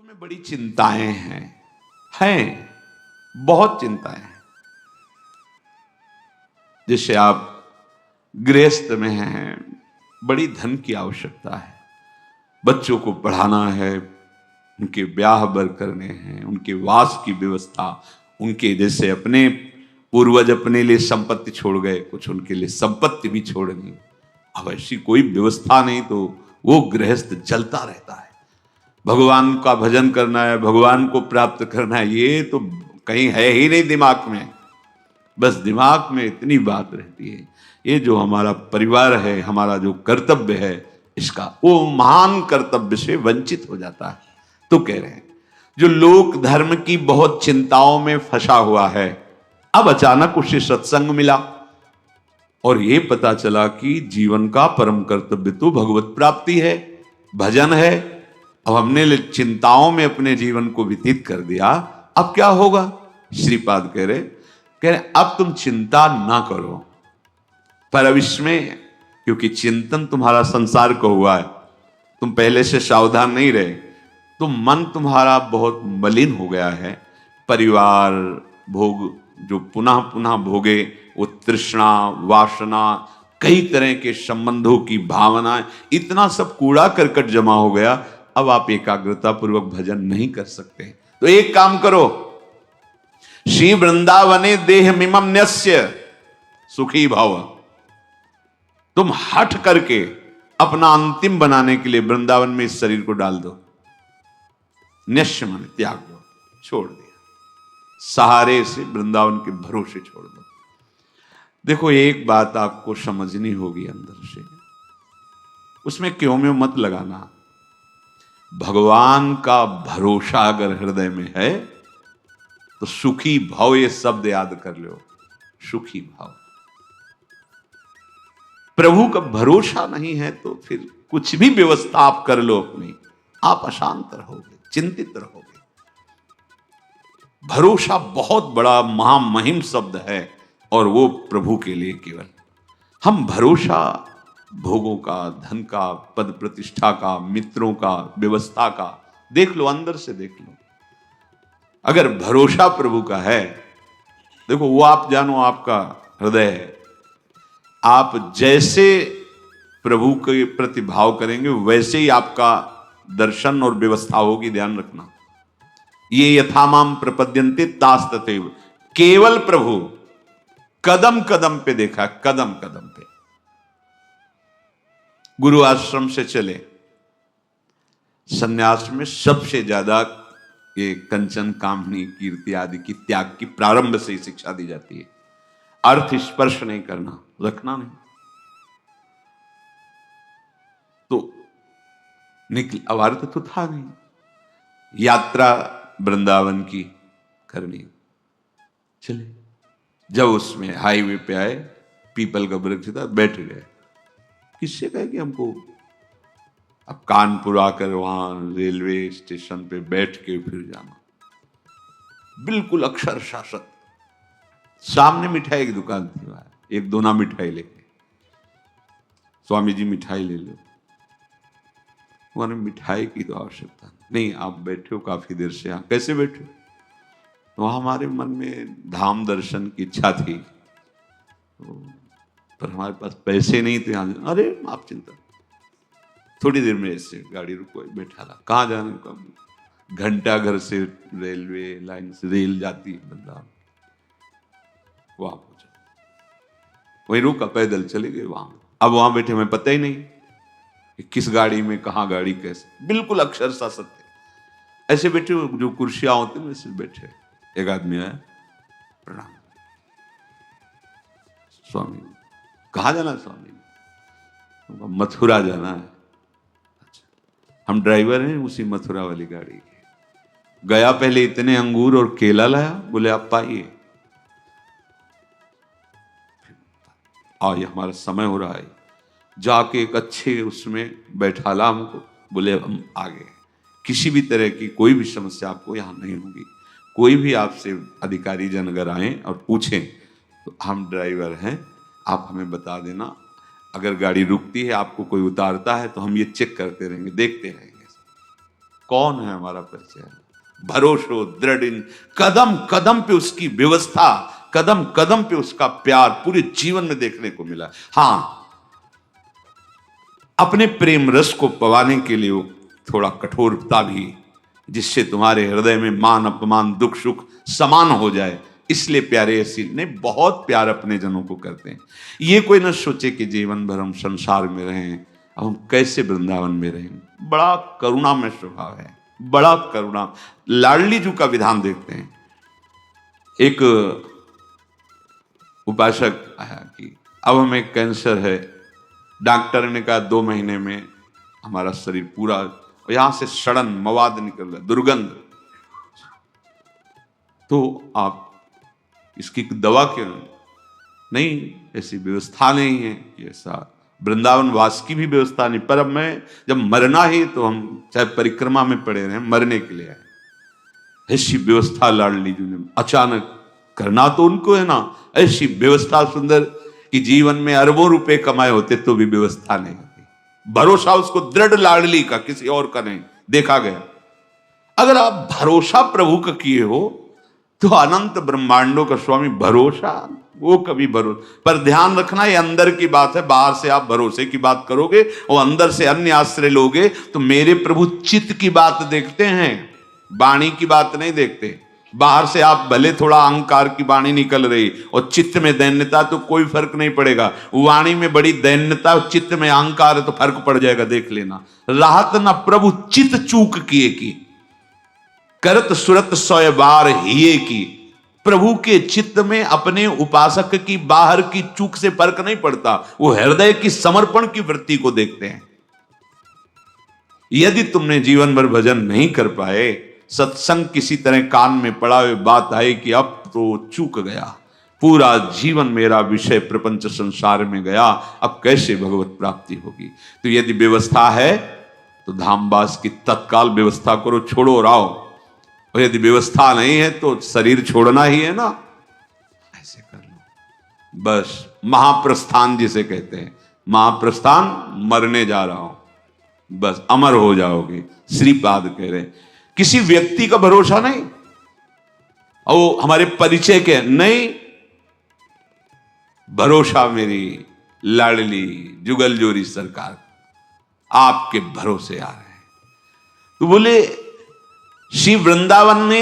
में बड़ी चिंताएं हैं बहुत चिंताएं हैं। जैसे आप गृहस्थ में हैं, बड़ी धन की आवश्यकता है, बच्चों को पढ़ाना है, उनके ब्याह बर करने हैं, उनके वास की व्यवस्था, उनके जैसे अपने पूर्वज अपने लिए संपत्ति छोड़ गए, कुछ उनके लिए संपत्ति भी छोड़नी। अब ऐसी कोई व्यवस्था नहीं तो वो गृहस्थ जलता रहता है। भगवान का भजन करना है, भगवान को प्राप्त करना है, ये तो कहीं है ही नहीं दिमाग में। बस दिमाग में इतनी बात रहती है, ये जो हमारा परिवार है, हमारा जो कर्तव्य है, इसका वो महान कर्तव्य से वंचित हो जाता है। तो कह रहे हैं जो लोक धर्म की बहुत चिंताओं में फंसा हुआ है, अब अचानक उसे सत्संग मिला और ये पता चला कि जीवन का परम कर्तव्य तो भगवत प्राप्ति है, भजन है। अब हमने चिंताओं में अपने जीवन को व्यतीत कर दिया, अब क्या होगा? श्रीपाद कह रहे अब तुम चिंता ना करो, पर अब इसमें क्योंकि चिंतन तुम्हारा संसार को हुआ है, तुम पहले से सावधान नहीं रहे, तो मन तुम्हारा बहुत मलिन हो गया है। परिवार भोग जो पुनः पुनः भोगे, वो तृष्णा, वासना, कई तरह के संबंधों की भावना, इतना सब कूड़ा करकट जमा हो गया। अब आप एकाग्रता पूर्वक भजन नहीं कर सकते। तो एक काम करो, श्री वृंदावने देह मिमम न्यस्य सुखी भव। तुम हट करके अपना अंतिम बनाने के लिए वृंदावन में इस शरीर को डाल दो। न्यस्य माने त्याग दो, छोड़ दिया, सहारे से वृंदावन के भरोसे छोड़ दो। देखो एक बात आपको समझनी होगी अंदर से, उसमें क्यों में मत लगाना। भगवान का भरोसा अगर हृदय में है तो सुखी भाव, ये शब्द याद कर लो, सुखी भाव। प्रभु का भरोसा नहीं है तो फिर कुछ भी व्यवस्था आप कर लो अपनी, आप अशांत रहोगे, चिंतित रहोगे। भरोसा बहुत बड़ा महामहिम शब्द है और वो प्रभु के लिए केवल। हम भरोसा भोगों का, धन का, पद प्रतिष्ठा का, मित्रों का, व्यवस्था का, देख लो, अंदर से देख लो। अगर भरोसा प्रभु का है, देखो वो आप जानो, आपका हृदय है, आप जैसे प्रभु के प्रति भाव करेंगे वैसे ही आपका दर्शन और व्यवस्था होगी। ध्यान रखना, ये यथामाम प्रपद्यन्ते तास तथैव। केवल प्रभु कदम कदम पे देखा, कदम कदम पे। गुरु आश्रम से चले, सन्यास में सबसे ज्यादा ये कंचन, कामनी, कीर्ति आदि की त्याग की प्रारंभ से ही शिक्षा दी जाती है। अर्थ स्पर्श नहीं करना, रखना नहीं। तो निकल, अब अर्थ तो था नहीं, यात्रा वृंदावन की करनी। चले, जब उसमें हाईवे पे आए, पीपल का वृक्ष था, बैठ गए। किससे कहे कि हमको अब कानपुर आकर वहां रेलवे स्टेशन पे बैठ के फिर जाना, बिल्कुल अक्षर शासक। सामने मिठाई की दुकान थी, वहां एक दोना मिठाई लेके, स्वामी जी मिठाई ले लो। वहां मिठाई की तो आवश्यकता नहीं, आप बैठे हो काफी देर से, यहाँ कैसे बैठे हो? वहां हमारे मन में धाम दर्शन की इच्छा थी, पर हमारे पास पैसे नहीं थे। यहाँ, अरे आप चिंता, थोड़ी देर में ऐसे गाड़ी रुको, बैठा रहा। कहाँ जाने का? घंटा घर से रेलवे लाइन से रेल जाती है वृंदावन, वहां पहुंचा, वहीं रुका, पैदल चले गए वहां। अब वहां बैठे, हमें पता ही नहीं कि किस गाड़ी में, कहाँ गाड़ी, कैसे, बिल्कुल अक्षर सा सत्य। ऐसे बैठे, जो कुर्सियां होती हैं वैसे बैठे। एक आदमी आया, प्रणाम, स्वामी कहाँ जाना है? स्वामी मथुरा जाना है। अच्छा, हम ड्राइवर हैं उसी मथुरा वाली गाड़ी के। गया, पहले इतने अंगूर और केला लाया, बोले आप पाइए, ये हमारा समय हो रहा है। जाके एक अच्छे उसमें बैठाला हमको, बोले हम आगे, किसी भी तरह की कोई भी समस्या आपको यहाँ नहीं होगी। कोई भी आपसे अधिकारी जन अगर आए और पूछें तो हम ड्राइवर हैं, आप हमें बता देना। अगर गाड़ी रुकती है, आपको कोई उतारता है, तो हम ये चेक करते रहेंगे, देखते रहेंगे। कौन है हमारा परिचय? भरोसो दृढ़, कदम कदम पे उसकी व्यवस्था, कदम कदम पे उसका प्यार पूरे जीवन में देखने को मिला। हां, अपने प्रेम रस को पवाने के लिए वो थोड़ा कठोरता भी, जिससे तुम्हारे हृदय में मान अपमान दुख सुख समान हो जाए, इसलिए प्यारे ऐसी ने बहुत प्यार अपने जनों को करते हैं। ये कोई न सोचे कि जीवन भर हम संसार में रहें, अब हम कैसे वृंदावन में रहें। बड़ा करुणा में स्वभाव है, बड़ा करुणा। लाडली जी का विधान देखते हैं। एक उपासक आया कि अब हमें कैंसर है, डॉक्टर ने कहा 2 महीने में हमारा शरीर पूरा, यहां से सड़न मवाद निकल रहा, दुर्गंध, तो आप इसकी दवा क्यों? नहीं, ऐसी व्यवस्था नहीं है, ऐसा वृंदावन वास की भी व्यवस्था नहीं। पर अब मैं जब मरना ही, तो हम चाहे परिक्रमा में पड़े रहे, मरने के लिए आए। ऐसी व्यवस्था लाडली जी ने अचानक, करना तो उनको है ना, ऐसी व्यवस्था सुंदर कि जीवन में अरबों रुपए कमाए होते तो भी व्यवस्था नहीं होती। भरोसा उसको दृढ़ लाडली का, किसी और का नहीं, देखा गया। अगर आप भरोसा प्रभु का किए हो तो अनंत ब्रह्मांडों का स्वामी भरोसा, वो कभी भरोसा। पर ध्यान रखना, ये अंदर की बात है। बाहर से आप भरोसे की बात करोगे और अंदर से अन्य आश्रय लोगे तो मेरे प्रभु चित्त की बात देखते हैं, वाणी की बात नहीं देखते। बाहर से आप भले थोड़ा अहंकार की वाणी निकल रही और चित्त में दैन्यता, तो कोई फर्क नहीं पड़ेगा। वाणी में बड़ी दैन्यता और चित्त में अहंकार है तो फर्क पड़ जाएगा, देख लेना। राहत न प्रभु चित्त चूक किए की, करत सुरत 100 बार हिये की। प्रभु के चित्त में अपने उपासक की बाहर की चूक से फर्क नहीं पड़ता, वो हृदय की समर्पण की वृत्ति को देखते हैं। यदि तुमने जीवन भर भजन नहीं कर पाए, सत्संग किसी तरह कान में पड़ा हुए बात आई कि अब तो चूक गया, पूरा जीवन मेरा विषय प्रपंच संसार में गया, अब कैसे भगवत प्राप्ति होगी? तो यदि व्यवस्था है तो धामवास की तत्काल व्यवस्था करो, छोड़ो और आओ। और यदि व्यवस्था नहीं है तो शरीर छोड़ना ही है ना, ऐसे कर लो बस। महाप्रस्थान जिसे कहते हैं, महाप्रस्थान, मरने जा रहा हूं, बस अमर हो जाओगे। श्रीपाद कह रहे किसी व्यक्ति का भरोसा नहीं, और हमारे परिचय के नहीं, भरोसा मेरी लाडली जुगल जोरी सरकार, आपके भरोसे आ रहे हैं। तो बोले श्री वृंदावन ने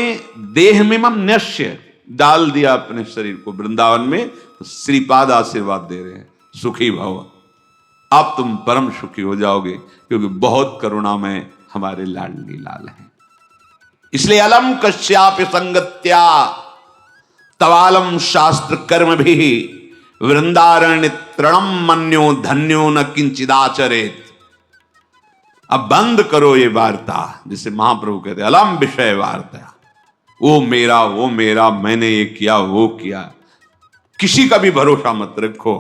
देह में मम न्यस्य, डाल दिया अपने शरीर को वृंदावन में, तो श्रीपाद आशीर्वाद दे रहे हैं, सुखी भव, अब तुम परम सुखी हो जाओगे, क्योंकि बहुत करुणामय हमारे लाडली लाल हैं। इसलिए अलम कश्याप संगत्या तवालम शास्त्र कर्म भी वृंदारण्य तृणम मन्यो धन्यो न किंचिदाचरेत। अब बंद करो ये वार्ता, जिसे महाप्रभु कहते अलम विषय वार्ता, वो मेरा, मैंने ये किया वो किया, किसी का भी भरोसा मत रखो।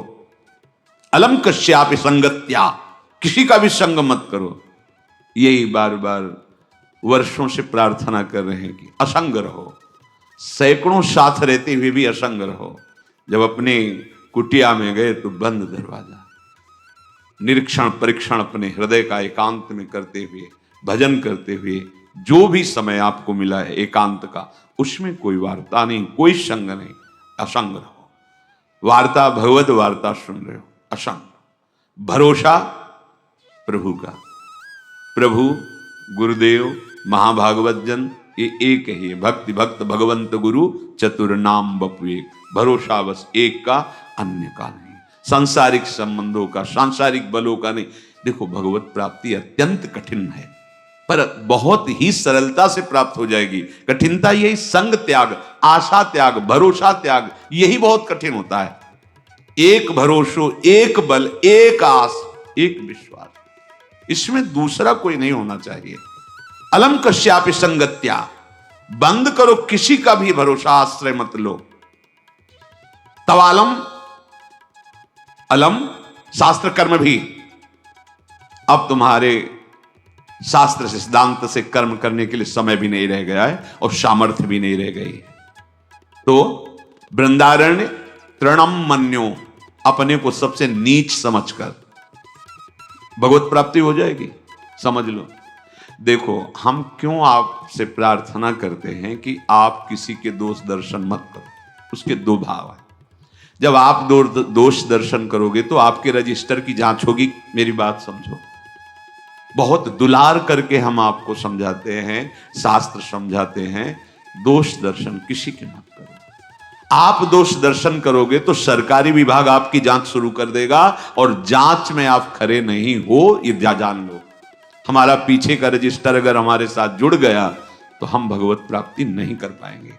अलम कश्याप संगत्या, किसी का भी संग मत करो। यही बार बार वर्षों से प्रार्थना कर रहे हैं कि असंग रहो, सैकड़ों साथ रहते हुए भी असंग रहो। जब अपने कुटिया में गए तो बंद दरवाजा, निरीक्षण परीक्षण अपने हृदय का एकांत में करते हुए, भजन करते हुए, जो भी समय आपको मिला है एकांत का, उसमें कोई वार्ता नहीं, कोई संग नहीं, असंग रहो। वार्ता भगवत वार्ता सुन रहे हो, असंग। भरोसा प्रभु का, प्रभु गुरुदेव महाभागवत जन ये एक ही है। भक्ति भक्त भगवंत गुरु चतुर नाम बपु एक, भरोसा बस एक का, अन्य का नहीं, सांसारिक संबंधों का, सांसारिक बलों का नहीं। देखो भगवत प्राप्ति अत्यंत कठिन है, पर बहुत ही सरलता से प्राप्त हो जाएगी। कठिनता यही संग त्याग, आशा त्याग, भरोसा त्याग, यही बहुत कठिन होता है। एक भरोसो, एक बल, एक आस, एक विश्वास, इसमें दूसरा कोई नहीं होना चाहिए। अलम कश्यापि संगत्या, बंद करो, किसी का भी भरोसा आश्रय मत लो। तवालम, अलम शास्त्र कर्म भी, अब तुम्हारे शास्त्र से सिद्धांत से कर्म करने के लिए समय भी नहीं रह गया है और सामर्थ्य भी नहीं रह गई है। तो वृंदारण्य तृणम मन्यो, अपने को सबसे नीच समझकर भगवत प्राप्ति हो जाएगी, समझ लो। देखो, हम क्यों आपसे प्रार्थना करते हैं कि आप किसी के दोष दर्शन मत करो। उसके दो भाव हैं। जब आप दोष दर्शन करोगे तो आपके रजिस्टर की जांच होगी। मेरी बात समझो, बहुत दुलार करके हम आपको समझाते हैं, शास्त्र समझाते हैं, दोष दर्शन किसी के मत करो। आप दोष दर्शन करोगे तो सरकारी विभाग आपकी जांच शुरू कर देगा, और जांच में आप खरे नहीं हो ये जान लो। हमारा पीछे का रजिस्टर अगर हमारे साथ जुड़ गया तो हम भगवत प्राप्ति नहीं कर पाएंगे।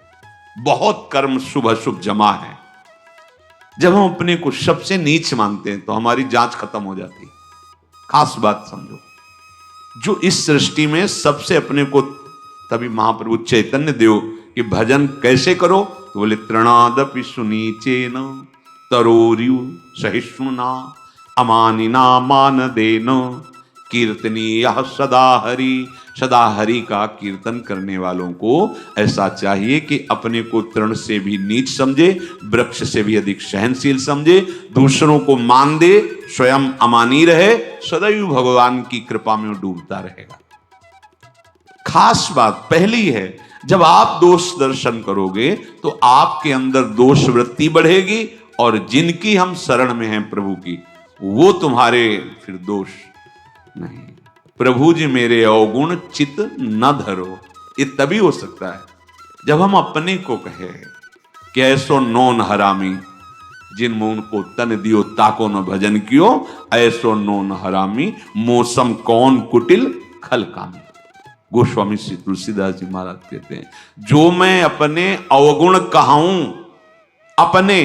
बहुत कर्म शुभ अशुभ जमा है। जब हम अपने को सबसे नीच मानते हैं तो हमारी जांच खत्म हो जाती है। खास बात समझो, जो इस सृष्टि में सबसे अपने को, तभी महाप्रभु चैतन्य देव कि भजन कैसे करो, तो बोले तृणादपि सुनीचेन तरोर्यु सहिष्णुना अमानिना मान देन कीर्तनीय सदा हरि। सदा हरि का कीर्तन करने वालों को ऐसा चाहिए कि अपने को तृण से भी नीच समझे, वृक्ष से भी अधिक सहनशील समझे, दूसरों को मान दे, स्वयं अमानी रहे, सदैव भगवान की कृपा में डूबता रहेगा। खास बात पहली है, जब आप दोष दर्शन करोगे तो आपके अंदर दोष वृत्ति बढ़ेगी, और जिनकी हम शरण में हैं प्रभु की, वो तुम्हारे फिर दोष नहीं। प्रभु जी मेरे अवगुण चित न धरो, ये तभी हो सकता है जब हम अपने को कहे कि ऐसो नोन हरामी जिन मुन को तन दियो ताको न भजन कियो, ऐसो नोन हरामी मौसम कौन कुटिल खल कामी। गोस्वामी श्री तुलसीदास जी महाराज कहते हैं, जो मैं अपने अवगुण कहाऊं, अपने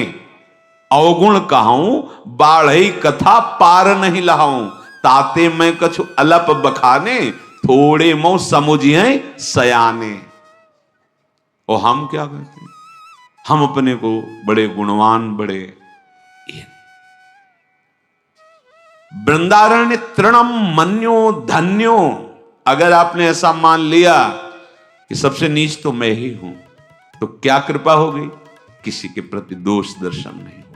अवगुण कहाऊं, बाढ़ई कथा पार नहीं लहाऊं, ताते मैं कछु अलप बखाने, थोड़े मो समुझिए सयाने। और हम क्या करते हैं, हम अपने को बड़े गुणवान, बड़े वृंदारण्य तृणम मन्यो धन्यो। अगर आपने ऐसा मान लिया कि सबसे नीच तो मैं ही हूं, तो क्या कृपा होगी, किसी के प्रति दोष दर्शन नहीं होगा।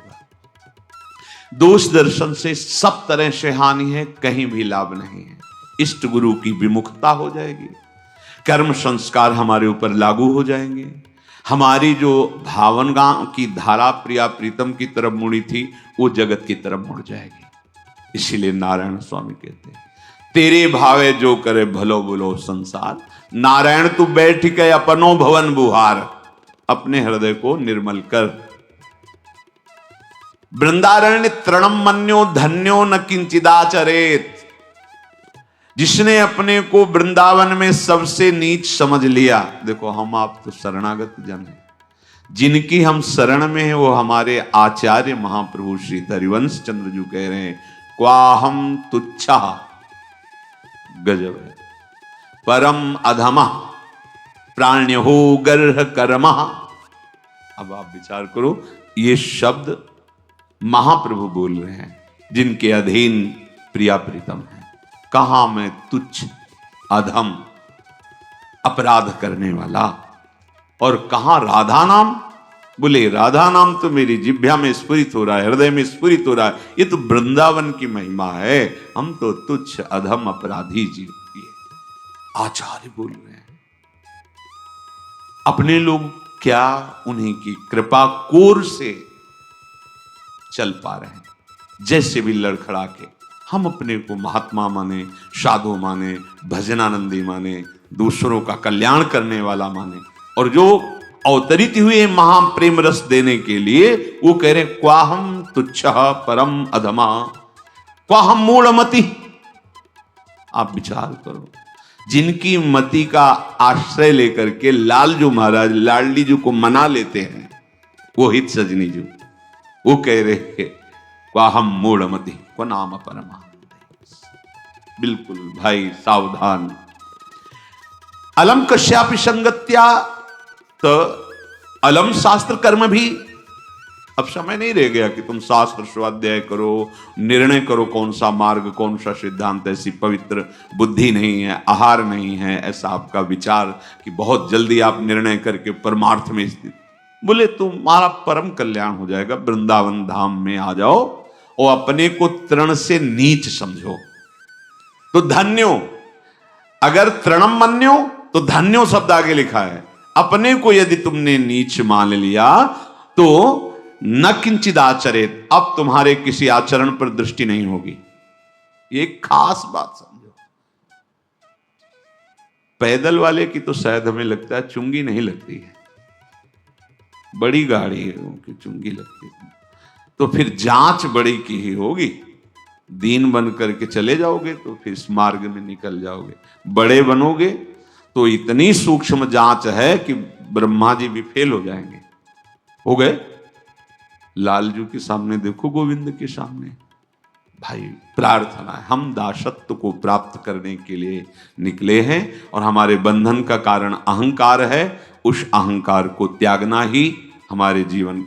दोष दर्शन से सब तरह से हानि है, कहीं भी लाभ नहीं है। इष्ट गुरु की विमुखता हो जाएगी, कर्म संस्कार हमारे ऊपर लागू हो जाएंगे, हमारी जो भावना की धारा प्रिया प्रीतम की तरफ मुड़ी थी वो जगत की तरफ मुड़ जाएगी। इसीलिए नारायण स्वामी कहते हैं, तेरे भावे जो करे भलो बुलो संसार, नारायण तू बैठ के अपनो भवन बुहार, अपने हृदय को निर्मल कर। वृंदारण्य तृणम मन्यो धन्यो न किंचिदाचरेत। जिसने अपने को वृंदावन में सबसे नीच समझ लिया, देखो हम आप तो शरणागत जन हैं, जिनकी हम शरण में हैं वो हमारे आचार्य महाप्रभु श्री हरिवंश चंद्र जी कह रहे हैं, क्वाहम तुच्छा, गजब है, परम अधमा प्राण्यो गर्ह कर्मा। अब आप विचार करो, ये शब्द महाप्रभु बोल रहे हैं जिनके अधीन प्रिया प्रीतम है। कहां मैं तुच्छ अधम अपराध करने वाला, और कहां राधा नाम, बोले राधा नाम तो मेरी जिह्वा में स्फुरित हो रहा है, हृदय में स्फुरित हो रहा है, ये तो वृंदावन की महिमा है, हम तो तुच्छ अधम अपराधी जीव किए। आचार्य बोल रहे हैं, अपने लोग क्या उन्हीं की कृपा कोर से चल पा रहे हैं। जैसे भी लड़खड़ा के हम अपने को महात्मा माने, साधु माने, भजनानंदी माने, दूसरों का कल्याण करने वाला माने, और जो अवतरित हुए महा प्रेम रस देने के लिए वो कह रहे क्वाहम तुच्छः परम अधमा क्वाहम मूढ़मति। आप विचार करो, जिनकी मति का आश्रय लेकर के लालजू महाराज लाडली जी को मना लेते हैं, वो हित सजनी जी, वो कह रहे क्वाहम मूढ़मति को नाम परमा। बिल्कुल भाई सावधान। अलम कश्यापि संगत्या, तो अलम शास्त्र कर्म भी। अब समय नहीं रह गया कि तुम शास्त्र स्वाध्याय करो, निर्णय करो कौन सा मार्ग, कौन सा सिद्धांत। ऐसी पवित्र बुद्धि नहीं है, आहार नहीं है, ऐसा आपका विचार कि बहुत जल्दी आप निर्णय करके परमार्थ में स्थित। बोले तुम्हारा परम कल्याण हो जाएगा, वृंदावन धाम में आ जाओ और अपने को तृण से नीच समझो तो धन्यो। अगर तृणम मन्यो तो धन्यो शब्द आगे लिखा है। अपने को यदि तुमने नीच मान लिया तो न किंचित आचरित, अब तुम्हारे किसी आचरण पर दृष्टि नहीं होगी। ये खास बात समझो। पैदल वाले की तो शायद हमें लगता है चुंगी नहीं लगती है, बड़ी गाड़ी है उनकी चुंगी लगती है, तो फिर जांच बड़ी की ही होगी। दीन बन करके चले जाओगे तो फिर इस मार्ग में निकल जाओगे, बड़े बनोगे तो इतनी सूक्ष्म जांच है कि ब्रह्मा जी भी फेल हो जाएंगे। हो गए लालजू के सामने, देखो गोविंद के सामने। भाई प्रार्थना है, हम दासत्व को प्राप्त करने के लिए निकले हैं और हमारे बंधन का कारण अहंकार है। उस अहंकार को त्यागना ही हमारे जीवन।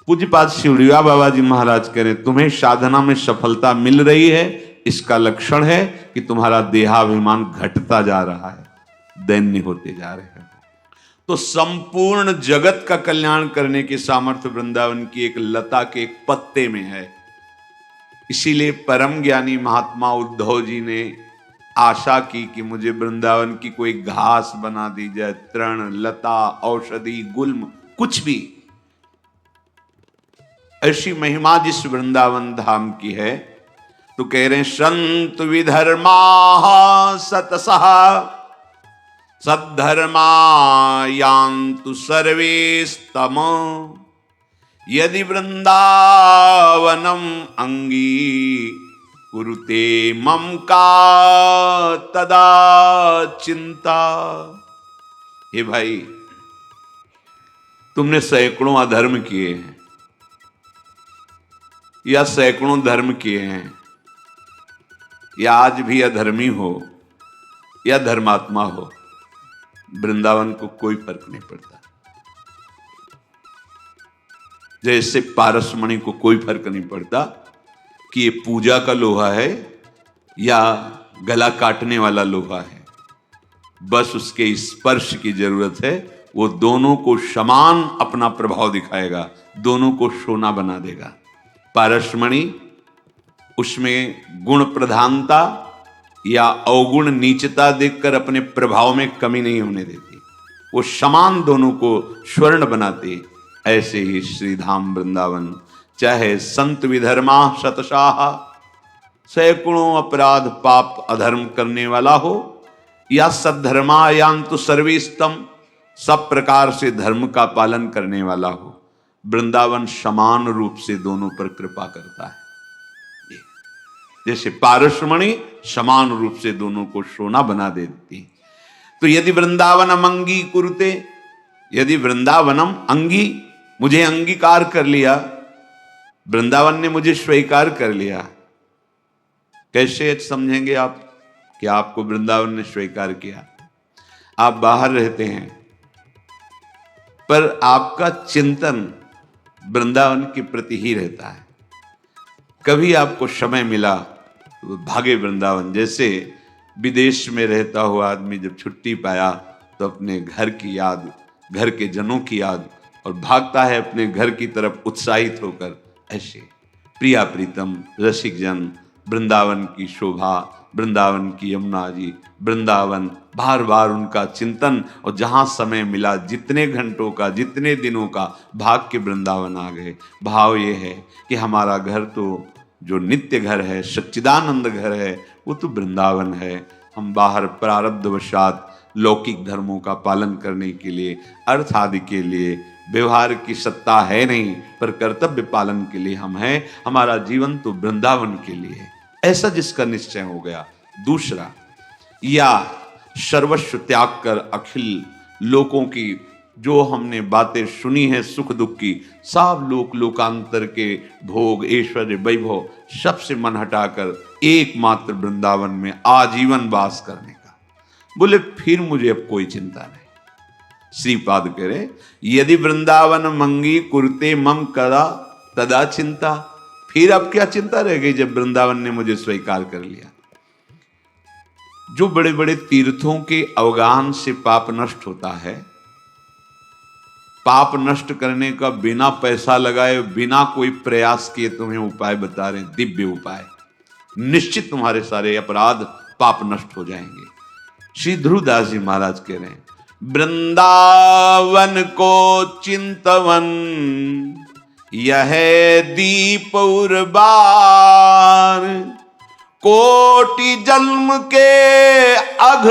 पूज्यपाद शिवड़िया बाबा जी महाराज कह रहे, तुम्हें साधना में सफलता मिल रही है, इसका लक्षण है कि तुम्हारा देहाभिमान घटता जा रहा है, दैन्य होते जा रहे हैं। तो संपूर्ण जगत का कल्याण करने की सामर्थ्य वृंदावन की एक लता के एक पत्ते में है। इसीलिए परम ज्ञानी महात्मा उद्धव जी ने आशा की कि मुझे वृंदावन की कोई घास बना दी जाए, तृण लता औषधि गुल्म कुछ भी। ऐसी महिमा जिस वृंदावन धाम की है, तो कह रहे हैं संत विधर्मा सतसः सद्धर्मा यान्तु सर्वेस्तम यदि वृंदावनम अंगी कुरुते मम का तदा चिंता। हे भाई, तुमने सैकड़ों अधर्म किए हैं या सैकड़ों धर्म किए हैं, या आज भी अधर्मी हो या धर्मात्मा हो, वृंदावन को कोई फर्क नहीं पड़ता। जैसे पारसमणि को कोई फर्क नहीं पड़ता कि ये पूजा का लोहा है या गला काटने वाला लोहा है, बस उसके स्पर्श की जरूरत है। वो दोनों को समान अपना प्रभाव दिखाएगा, दोनों को सोना बना देगा। पारसमणि उसमें गुण प्रधानता या अवगुण नीचता देखकर अपने प्रभाव में कमी नहीं होने देती, वो समान दोनों को स्वर्ण बनाती। ऐसे ही श्रीधाम वृंदावन, चाहे संत विधर्मा शतशाह, सैकड़ों अपराध पाप अधर्म करने वाला हो, या सद्धर्मा यान्तु सर्वेस्तम, सब प्रकार से धर्म का पालन करने वाला हो, वृंदावन समान रूप से दोनों पर कृपा करता है। जैसे पारसमणि समान रूप से दोनों को सोना बना देती। तो यदि वृंदावनम अंगी कुरुते, यदि वृंदावनम अंगी, मुझे अंगीकार कर लिया, वृंदावन ने मुझे स्वीकार कर लिया। कैसे समझेंगे आप कि आपको वृंदावन ने स्वीकार किया? आप बाहर रहते हैं पर आपका चिंतन वृंदावन के प्रति ही रहता है। कभी आपको समय मिला तो भागे वृंदावन। जैसे विदेश में रहता हुआ आदमी जब छुट्टी पाया तो अपने घर की याद, घर के जनों की याद, और भागता है अपने घर की तरफ उत्साहित होकर। ऐसे प्रिया प्रीतम रसिक जन वृंदावन की शोभा, वृंदावन की यमुना जी, वृंदावन, बार बार उनका चिंतन, और जहां समय मिला जितने घंटों का, जितने दिनों का, भाग के वृंदावन आ गए। भाव ये है कि हमारा घर तो जो नित्य घर है, सच्चिदानंद घर है, वो तो वृंदावन है। हम बाहर प्रारब्धवशात लौकिक धर्मों का पालन करने के लिए, अर्थ आदि के लिए व्यवहार की सत्ता है नहीं, पर कर्तव्य पालन के लिए हम हैं। हमारा जीवन तो वृंदावन के लिए है, ऐसा जिसका निश्चय हो गया। दूसरा, या सर्वस्व त्याग कर अखिल लोकों की जो हमने बातें सुनी है सुख दुख की, सब लोक लोकांतर के भोग ऐश्वर्य वैभव सबसे मन हटाकर एकमात्र वृंदावन में आजीवन वास करने का। बोले फिर मुझे अब कोई चिंता नहीं। श्रीपाद कह रहे, यदि वृंदावन मंगी कुरते मम कदा तदा चिंता। फिर अब क्या चिंता रह गई जब वृंदावन ने मुझे स्वीकार कर लिया। जो बड़े बड़े तीर्थों के अवगाहन से पाप नष्ट होता है, पाप नष्ट करने का बिना पैसा लगाए, बिना कोई प्रयास किए तुम्हें उपाय बता रहे, दिव्य उपाय। निश्चित तुम्हारे सारे अपराध पाप नष्ट हो जाएंगे। श्री ध्रुवदास जी महाराज कह रहे हैं, वृंदावन को चिंतवन यह दीप उर्बार, कोटि जन्म के अघ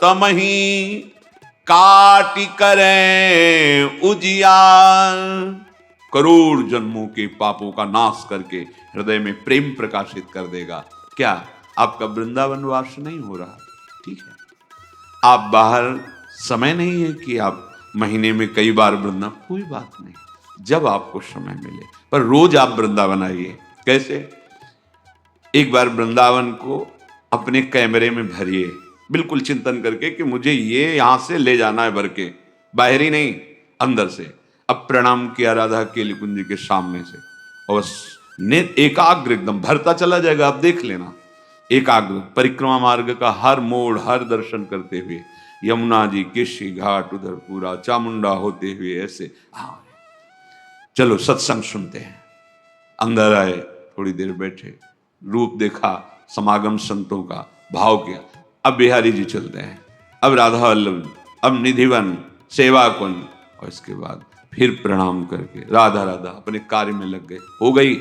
तमही काटि करें उजियार। करोड़ जन्मों के पापों का नाश करके हृदय में प्रेम प्रकाशित कर देगा। क्या आपका वृंदावन वास नहीं हो रहा? ठीक है, आप बाहर समय नहीं है कि आप महीने में कई बार वृंदावन, कोई बात नहीं, जब आपको समय मिले, पर रोज आप वृंदावन आइए। कैसे? एक बार वृंदावन को अपने कैमरे में भरिए, बिल्कुल चिंतन करके कि मुझे ये यहां से ले जाना है भर के, बाहरी नहीं, अंदर से। अब प्रणाम किया राधा केली कुंज के सामने से, और एकाग्र एकदम भरता चला जाएगा। आप देख लेना, एकाग्र परिक्रमा मार्ग का हर मोड़, हर दर्शन करते हुए, यमुना जी, केशी घाट, उधर पूरा चामुंडा होते हुए ऐसे। चलो सत्संग सुनते हैं। अंदर आए, थोड़ी देर बैठे, रूप देखा, समागम संतों का, भाव किया। अब बिहारी जी चलते हैं, अब राधा वल्लभ, अब निधिवन, सेवा कुंज, और इसके बाद फिर प्रणाम करके राधा राधा अपने कार्य में लग गए। हो गई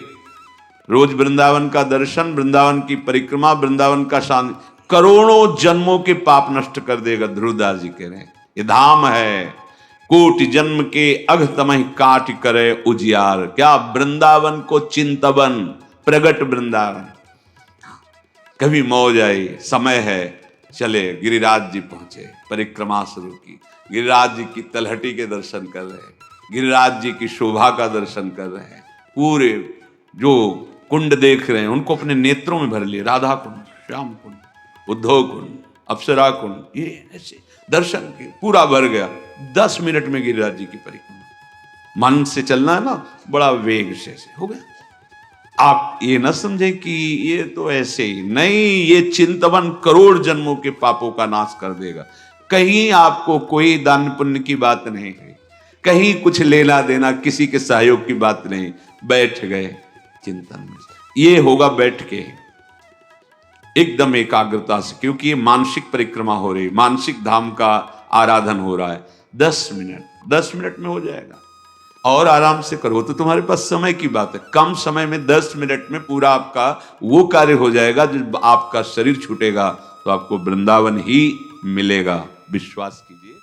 रोज वृंदावन का दर्शन, वृंदावन की परिक्रमा, वृंदावन का शांति करोड़ों जन्मों के पाप नष्ट कर देगा। ध्रुवदास जी कह रहे हैं, ये धाम है, कोटि जन्म के अघ तमहि काट करे उजियार। क्या वृंदावन को चिंतवन, प्रगट वृंदावन। कभी मौज आई, समय है, चले गिरिराज जी पहुंचे, परिक्रमा शुरू की, गिरिराज जी की तलहटी के दर्शन कर रहे हैं, गिरिराज जी की शोभा का दर्शन कर रहे हैं, पूरे जो कुंड देख रहे हैं उनको अपने नेत्रों में भर लिए, राधा कुंड, श्याम कुंड, उद्धव कुंड, अप्सरा कुंड, ये ऐसे दर्शन के पूरा भर गया। 10 मिनट में गिरिराज जी की परिक्रमा। मन से चलना है ना, बड़ा वेग से हो गया। आप ये न समझे कि ये तो ऐसे ही नहीं, ये चिंतवन करोड़ जन्मों के पापों का नाश कर देगा। कहीं आपको कोई दान पुण्य की बात नहीं है, कहीं कुछ लेना देना, किसी के सहयोग की बात नहीं, बैठ गए चिंतन में। ये होगा बैठ के एकदम एकाग्रता से, क्योंकि ये मानसिक परिक्रमा हो रही, मानसिक धाम का आराधन हो रहा है। 10 मिनट में हो जाएगा। और आराम से करो तो तुम्हारे पास समय की बात है, कम समय में 10 मिनट में पूरा आपका वो कार्य हो जाएगा। जब आपका शरीर छूटेगा तो आपको वृंदावन ही मिलेगा, विश्वास कीजिए।